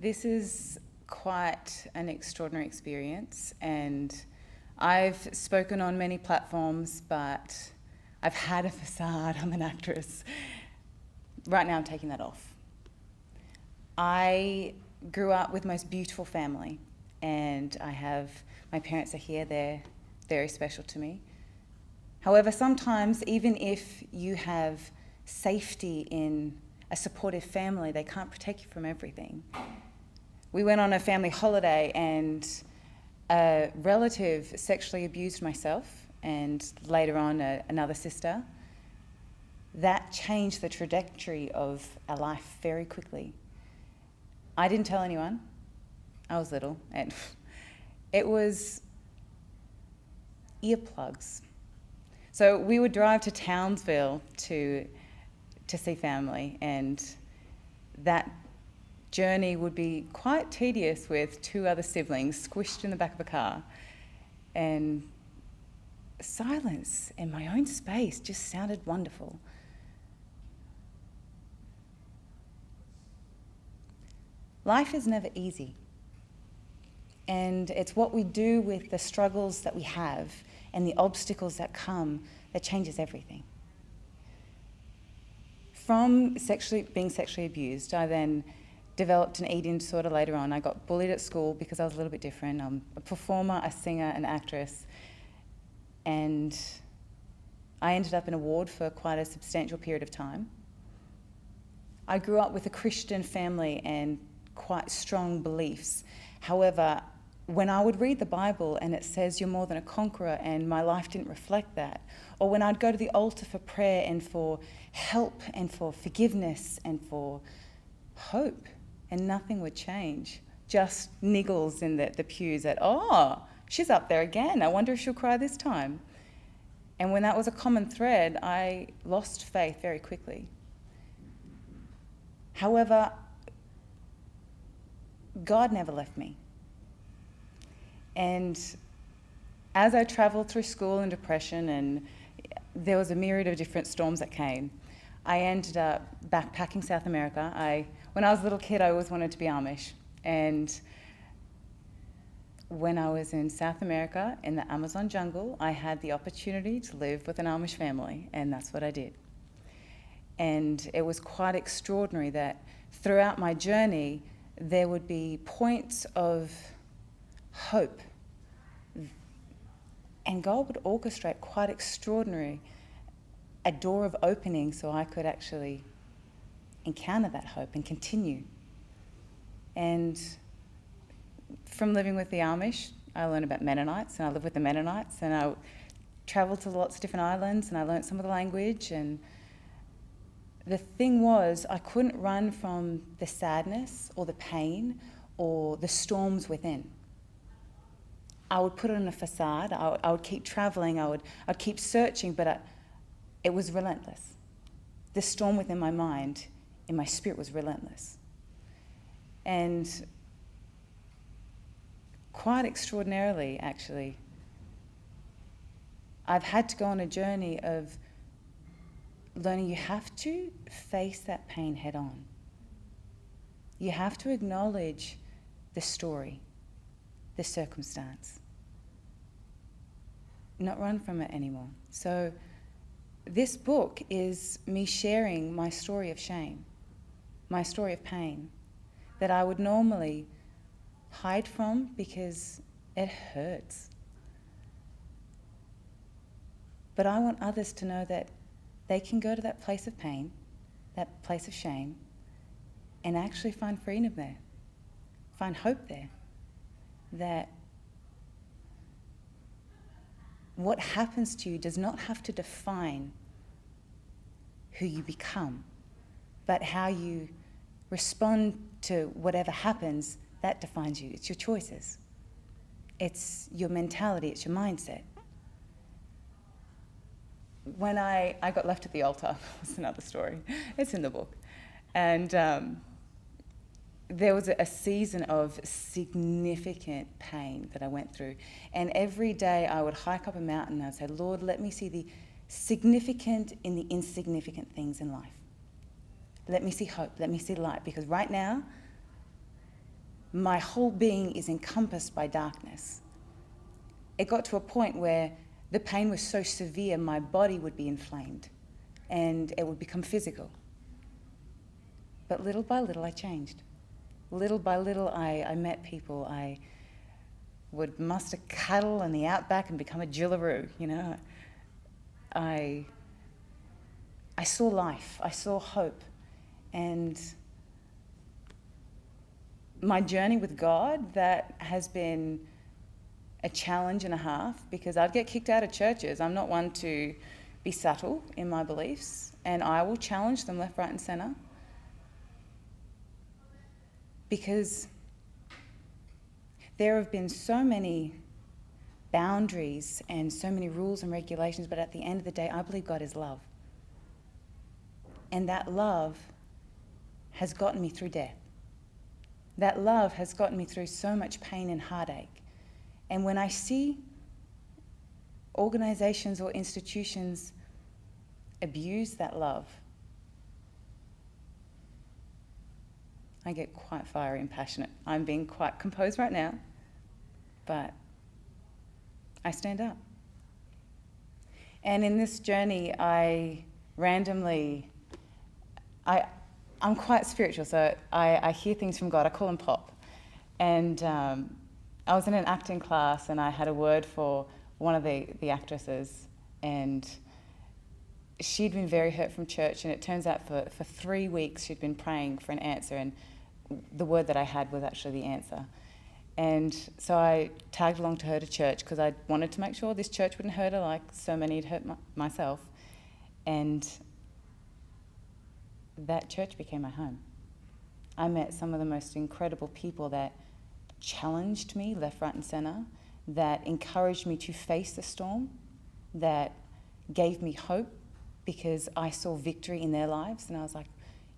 This is quite an extraordinary experience, and I've spoken on many platforms, but I've had a facade. I'm an actress. Right now I'm taking that off. I grew up with the most beautiful family, and my parents are here. They're very special to me. However, sometimes even if you have safety in a supportive family, they can't protect you from everything. We went on a family holiday and a relative sexually abused myself and later on another sister. That changed the trajectory of our life very quickly. I didn't tell anyone. I was little, and it was earplugs. So we would drive to Townsville to see family, and that journey would be quite tedious with two other siblings squished in the back of a car, and silence in my own space just sounded wonderful. Life is never easy, and it's what we do with the struggles that we have and the obstacles that come that changes everything. From being sexually abused, I then developed an eating disorder later on. I got bullied at school because I was a little bit different. I'm a performer, a singer, an actress, and I ended up in a ward for quite a substantial period of time. I grew up with a Christian family and quite strong beliefs. However, when I would read the Bible and it says you're more than a conqueror, and my life didn't reflect that, or when I'd go to the altar for prayer and for help and for forgiveness and for hope, and nothing would change, just niggles in the pews that, oh, she's up there again, I wonder if she'll cry this time. And when that was a common thread, I lost faith very quickly. However, God never left me. And as I travelled through school and depression, and there was a myriad of different storms that came, I ended up backpacking South America. When I was a little kid, I always wanted to be Amish. And when I was in South America, in the Amazon jungle, I had the opportunity to live with an Amish family, and that's what I did. And it was quite extraordinary that throughout my journey, there would be points of hope. And God would orchestrate quite extraordinary, a door of opening so I could actually encounter that hope and continue. And from living with the Amish, I learned about Mennonites, and I lived with the Mennonites, and I travelled to lots of different islands, and I learned some of the language. And the thing was, I couldn't run from the sadness or the pain or the storms within. I would put it on a facade. I would keep travelling. I'd keep searching, but it was relentless. The storm within my mind, in my spirit, was relentless. And quite extraordinarily, actually, I've had to go on a journey of learning you have to face that pain head on. You have to acknowledge the story, the circumstance, not run from it anymore. So this book is me sharing my story of shame, my story of pain, that I would normally hide from because it hurts. But I want others to know that they can go to that place of pain, that place of shame, and actually find freedom there, find hope there. That what happens to you does not have to define who you become, but how you respond to whatever happens, that defines you. It's your choices. It's your mentality, it's your mindset. When I got left at the altar, that's another story, it's in the book, and there was a season of significant pain that I went through. And every day I would hike up a mountain and I'd say, Lord, let me see the significant in the insignificant things in life. Let me see hope, let me see light, because right now my whole being is encompassed by darkness. It got to a point where the pain was so severe, my body would be inflamed and it would become physical. But little by little, I changed. Little by little, I met people. I would muster cattle in the outback and become a jillaroo, you know. I saw life, I saw hope. And my journey with God, that has been a challenge and a half, because I'd get kicked out of churches. I'm not one to be subtle in my beliefs, and I will challenge them left, right and centre, because there have been so many boundaries and so many rules and regulations, but at the end of the day, I believe God is love. And that love has gotten me through death. That love has gotten me through so much pain and heartache. And when I see organisations or institutions abuse that love, I get quite fiery and passionate. I'm being quite composed right now, but I stand up. And in this journey, I'm quite spiritual, so I hear things from God. I call them pop. And I was in an acting class and I had a word for one of the actresses, and she'd been very hurt from church, and it turns out for 3 weeks she'd been praying for an answer, and the word that I had was actually the answer. And so I tagged along to her to church because I wanted to make sure this church wouldn't hurt her like so many had hurt myself. And that church became my home. I met some of the most incredible people that challenged me left, right and centre, that encouraged me to face the storm, that gave me hope because I saw victory in their lives. And I was like,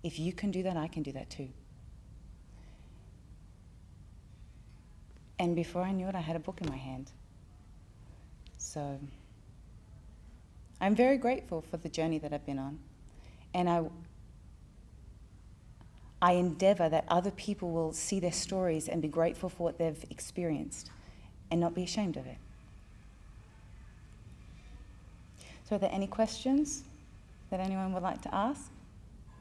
if you can do that, I can do that too. And before I knew it, I had a book in my hand. So I'm very grateful for the journey that I've been on. And I endeavour that other people will see their stories and be grateful for what they've experienced and not be ashamed of it. So are there any questions that anyone would like to ask?